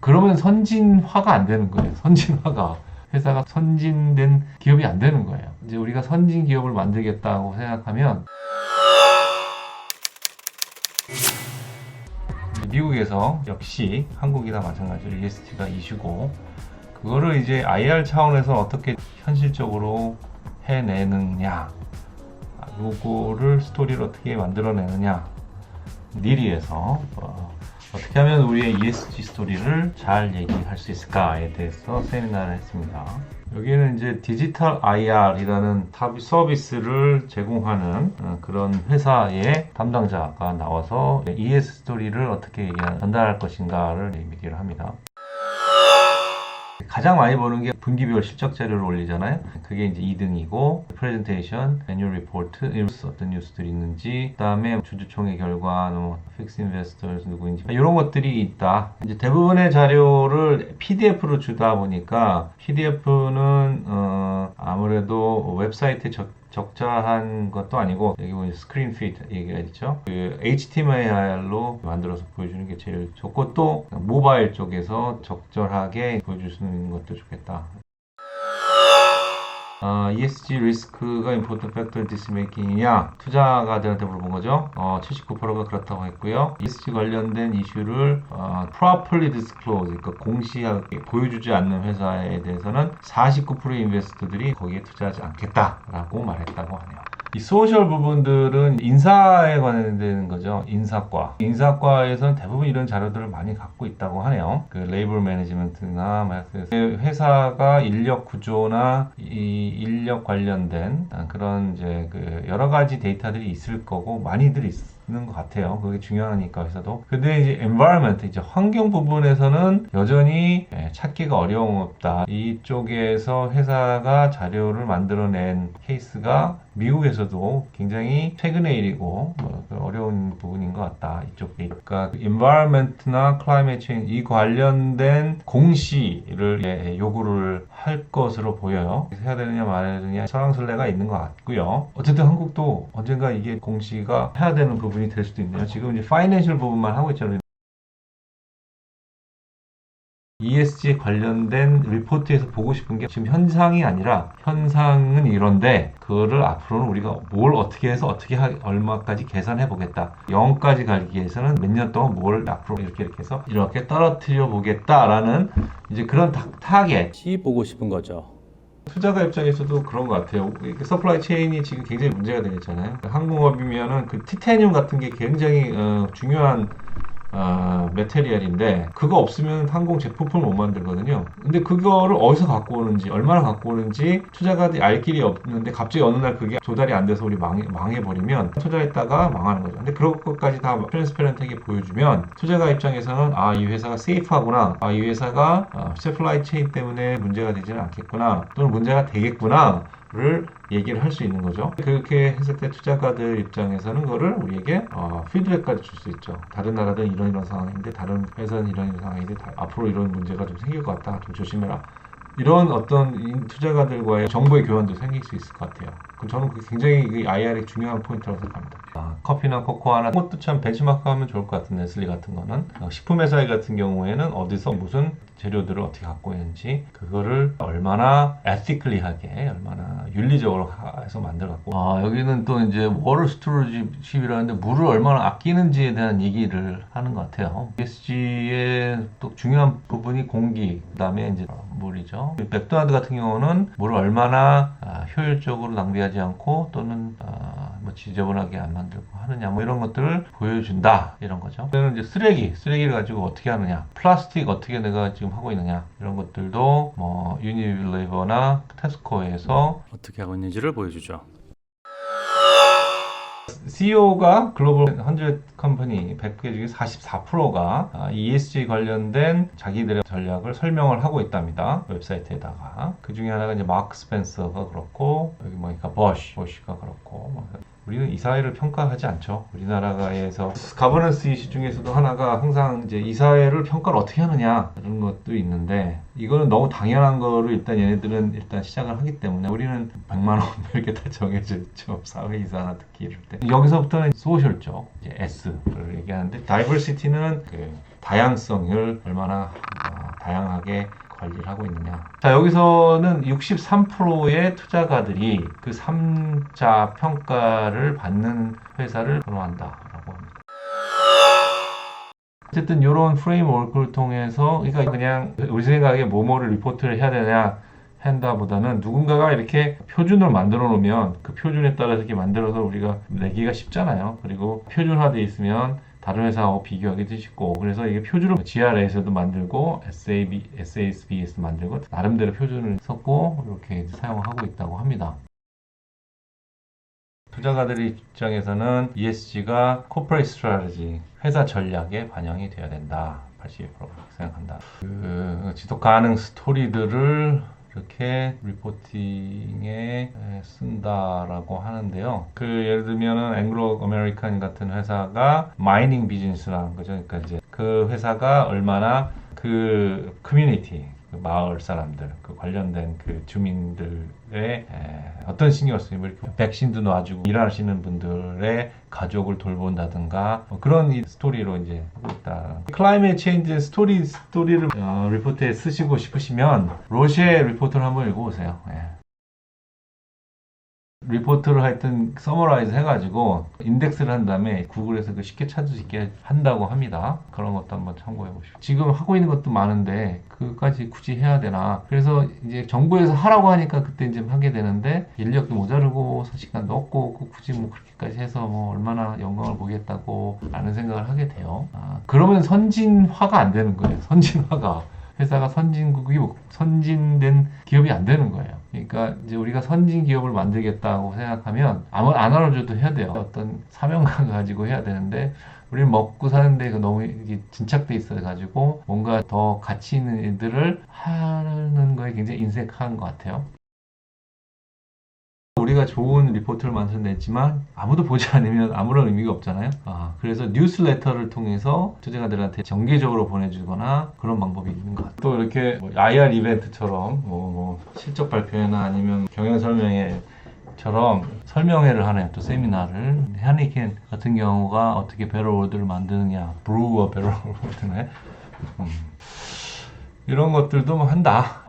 그러면 선진화가 안 되는 거예요. 선진화가. 회사가 선진된 기업이 안 되는 거예요. 이제 우리가 선진 기업을 만들겠다고 생각하면 미국에서 역시 한국이나 마찬가지로 ESG가 이슈고, 그거를 이제 IR 차원에서 어떻게 현실적으로 해내느냐, 요거를 스토리를 어떻게 만들어내느냐, 니리에서 어떻게 하면 우리의 ESG 스토리를 잘 얘기할 수 있을까에 대해서 세미나를 했습니다. 여기는 이제 디지털 IR이라는 서비스를 제공하는 그런 회사의 담당자가 나와서 ESG 스토리를 어떻게 전달할 것인가를 얘기를 합니다. 가장 많이 보는 게 분기별 실적 자료를 올리잖아요. 그게 이제 2등이고, 프레젠테이션, 애뉴얼 리포트, 어떤 뉴스들이 있는지, 그 다음에 주주총회 결과, 픽스 인베스터스 누구인지, 이런 것들이 있다. 이제 대부분의 자료를 PDF로 주다 보니까, PDF는 아무래도 웨브사이트에 적자한 것도 아니고, 여기 보면 스크린 피드 얘기가 있죠. 그 HTML로 만들어서 보여주는 게 제일 좋고, 또 모바일 쪽에서 적절하게 보여줄 수 있는 것도 좋겠다. ESG 리스크가 important factor in decision making이냐, 투자가들한테 물어본 거죠. 79%가 그렇다고 했고요. ESG 관련된 이슈를 properly disclose, 그러니까 공시하게 보여주지 않는 회사에 대해서는 49%의 인베스터들이 거기에 투자하지 않겠다라고 말했다고 하네요. 이 소셜 부분들은 인사에 관련된 거죠. 인사과에서는 대부분 이런 자료들을 많이 갖고 있다고 하네요. 그 레이블 매니지먼트나 회사가 인력 구조나 이 인력 관련된 그런 이제 그 여러 가지 데이터들이 있을 거고, 많이들 있는 것 같아요. 그게 중요하니까 회사도. 근데 이제 environment, 이제 환경 부분에서는 여전히 찾기가 어려웠다. 이쪽에서 회사가 자료를 만들어낸 케이스가 미국에서도 굉장히 최근의 일이고 어려운 부분인 것 같다. 이쪽에. 그러니까 environment나 climate change 이 관련된 공시를 요구를 할 것으로 보여요. 해야 되느냐 말아야 되느냐 설왕설래가 있는 것 같고요. 어쨌든 한국도 언젠가 이게 공시가 해야 되는 부분이 될 수도 있네요. 지금 이제 파이낸셜 부분만 하고 있잖아요. ESG 관련된 리포트에서 보고 싶은 게 지금 현상이 아니라, 현상은 이런데 그거를 앞으로는 우리가 뭘 어떻게 해서 얼마까지 계산해 보겠다. 0까지 가기 위해서는 몇 년 동안 뭘 앞으로 이렇게 해서 이렇게 떨어뜨려 보겠다라는 이제 그런 타겟이 보고 싶은 거죠. 투자가 입장에서도 그런 것 같아요. 서플라이 체인이 지금 굉장히 문제가 되겠잖아요. 항공업이면은 그 티타늄 같은 게 굉장히 중요한 메테리얼인데, 그거 없으면 항공 제품을 못 만들거든요. 근데 그거를 어디서 갖고 오는지, 얼마나 갖고 오는지 투자가들이 알 길이 없는데, 갑자기 어느 날 그게 조달이 안 돼서 우리 망해버리면 투자했다가 망하는 거죠. 근데 그런 것까지 다 트랜스페런트하게 보여주면 투자가 입장에서는 이 회사가 세이프하구나, 이 회사가 서플라이 체인 때문에 문제가 되지는 않겠구나, 또는 문제가 되겠구나 를 얘기를 할 수 있는 거죠. 그렇게 했을 때 투자가들 입장에서는 그거를 우리에게 피드백까지 줄 수 있죠. 다른 나라들은 이런 상황인데, 다른 회사는 이런 상황인데, 앞으로 이런 문제가 좀 생길 것 같다, 좀 조심해라, 이런 어떤 투자가들과의 정보의 교환도 생길 수 있을 것 같아요. 저는 그게 굉장히 IR의 중요한 포인트라고 생각합니다. 커피나 코코아나 그것도 참 벤치마크하면 좋을 것 같은, 네슬리 같은 거는 식품회사 같은 경우에는 어디서 무슨 재료들을 어떻게 갖고 있는지, 그거를 얼마나 에티클리하게, 얼마나 윤리적으로 해서 만들어갖고, 여기는 또 이제 워터 스튜어드십이라는데 물을 얼마나 아끼는지에 대한 얘기를 하는 것 같아요. ESG의 또 중요한 부분이 공기, 그 다음에 이제 물이죠. 맥도날드 같은 경우는 물을 얼마나 효율적으로 낭비하지 않고, 또는 뭐 지저분하게 안 만들고 하느냐, 뭐 이런 것들을 보여준다, 이런 거죠. 그러면 이제 쓰레기를 가지고 어떻게 하느냐, 플라스틱 어떻게 내가 지금 하고 있느냐, 이런 것들도 뭐 유니릴레버나 테스코에서 어떻게 하고 있는지를 보여주죠. CEO가 글로벌 100 컴퍼니 100개 중에 44%가 ESG 관련된 자기들의 전략을 설명을 하고 있답니다. 웹사이트에다가. 그 중에 하나가 이제 마크 스펜서가 그렇고, 여기 뭐니까 버시가 그렇고, 우리는 이 사회를 평가하지 않죠. 우리나라에서 가버넌스 이슈 중에서도 하나가 항상 이제 이 사회를 평가를 어떻게 하느냐, 이런 것도 있는데, 이거는 너무 당연한 거로 일단 얘네들은 일단 시작을 하기 때문에, 우리는 100만 원 이렇게 다 정해져 있죠. 사회 이사나 특히 이럴 때. 여기서부터는 소셜 쪽, 이제 S를 얘기하는데, 다이버시티는 그 다양성을 얼마나 건강하게 관리를 하고 있느냐. 자, 여기서는 63%의 투자가들이 그 3자 평가를 받는 회사를 선호한다라고 합니다. 어쨌든 이런 프레임워크를 통해서 그러니까 그냥 우리 생각에 뭐뭐를 리포트를 해야 되냐 한다보다는 누군가가 이렇게 표준을 만들어 놓으면 그 표준에 따라서 이렇게 만들어서 우리가 내기가 쉽잖아요. 그리고 표준화되어 있으면 다른 회사하고 비교하기도 쉽고, 그래서 이게 표준을 GR에서도 만들고 SASB에서 만들고 나름대로 표준을 썼고 이렇게 사용하고 있다고 합니다. 투자가들의 입장에서는 ESG가 Corporate Strategy, 회사 전략에 반영이 되어야 된다. 82% 생각한다. 그 지속 가능 스토리들을 이렇게 리포팅에 쓴다라고 하는데요. 그 예를 들면은 앵글로 아메리칸 같은 회사가 마이닝 비즈니스라는 거죠. 그러니까 이제 그 회사가 얼마나 그 커뮤니티, 그 마을 사람들, 그 관련된 그 주민들의 어떤 신경을 쓰고 이렇게 백신도 놔주고 일하시는 분들의 가족을 돌본다든가 뭐 그런 이 스토리로 이제 하고 있다. 클라이메이트 체인지 스토리를 리포트에 쓰시고 싶으시면 로시의 리포트를 한번 읽어보세요. 리포트를 하여튼 서머라이즈 해가지고 인덱스를 한 다음에 구글에서 그 쉽게 찾을 수 있게 한다고 합니다. 그런 것도 한번 참고해 보십시오. 지금 하고 있는 것도 많은데 그까지 굳이 해야 되나. 그래서 이제 정부에서 하라고 하니까 그때 이제 하게 되는데 인력도 모자르고 시간도 없고 굳이 뭐 그렇게까지 해서 뭐 얼마나 영광을 보겠다고 라는 생각을 하게 돼요. 그러면 선진화가 안 되는 거예요. 선진화가. 회사가 선진된 기업이 안 되는 거예요. 그러니까 이제 우리가 선진 기업을 만들겠다고 생각하면 아무 안 알아줘도 해야 돼요. 어떤 사명감을 가지고 해야 되는데 우리는 먹고 사는데 너무 진착돼 있어 가지고 뭔가 더 가치 있는 일들을 하는 거에 굉장히 인색한 것 같아요. 우리가 좋은 리포트를 만들어냈지만 아무도 보지 않으면 아무런 의미가 없잖아요. 그래서 뉴스레터를 통해서 투자자들한테 정기적으로 보내주거나 그런 방법이 있는 것 같아요. 또 이렇게 뭐 IR 이벤트처럼 뭐 실적 발표회나 아니면 경영 설명회처럼 설명회를 하는 또 세미나를 헤니켄 같은 경우가 어떻게 배럴워드를 만드느냐, 브루어 배럴워드네. 이런 것들도 뭐 한다.